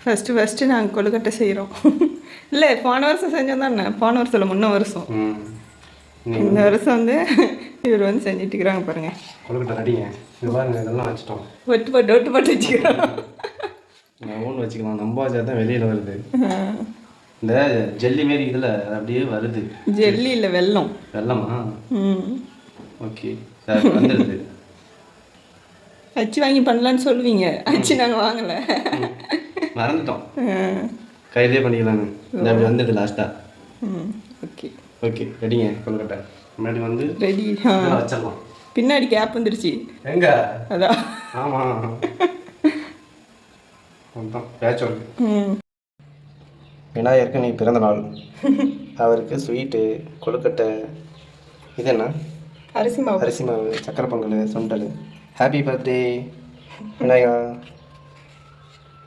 First நாங்கள் கொழுக்கட்டை செய்கிறோம். இல்லை போன வருஷம் செஞ்சோம் தானே, போன வருஷம் இல்லை முன்ன வருஷம். இந்த வருஷம் வந்து இவர் வந்து செஞ்சுட்டு இருக்கிறாங்க பாருங்கள். கொழுக்கட்டை ரெடிங்க. இது பாருங்க, இதெல்லாம் வச்சுட்டோம். ஒட்டு போட்டு வச்சுக்கிறோம். நான் ஊன் வச்சுக்கலாம். நம்ம வச்சா தான் வெளியில் வருது. இந்த ஜெல்லி மாரி இதில் அப்படியே வருது. ஜெல்லி இல்லை, வெல்லம். வெல்லமா? ஓகே, வந்துடுது. அச்சு வாங்கி பண்ணலான்னு சொல்லுவீங்க, அச்சு நாங்கள் வாங்கலை, மறந்துட்டோம். கையிலே பண்ணிக்கலான்னு அப்படி வந்தது லாஸ்ட்டாக. Okay okay, ரெடிங்க. கொழுக்கட்டை முன்னாடி வந்து ரெடி வச்சிடலாம். பின்னாடி கேப் வந்துருச்சு. எங்க? அதான். ஆமாம், பேட்ச் ஒர்க்கு. விநாயகருக்கு நீ பிறந்த நாள். அவருக்கு ஸ்வீட்டு, கொழுக்கட்டை, இது என்ன? அரிசி மாவு, சக்கரை பொங்கல், சுண்டல். Happy birthday Vinayaka.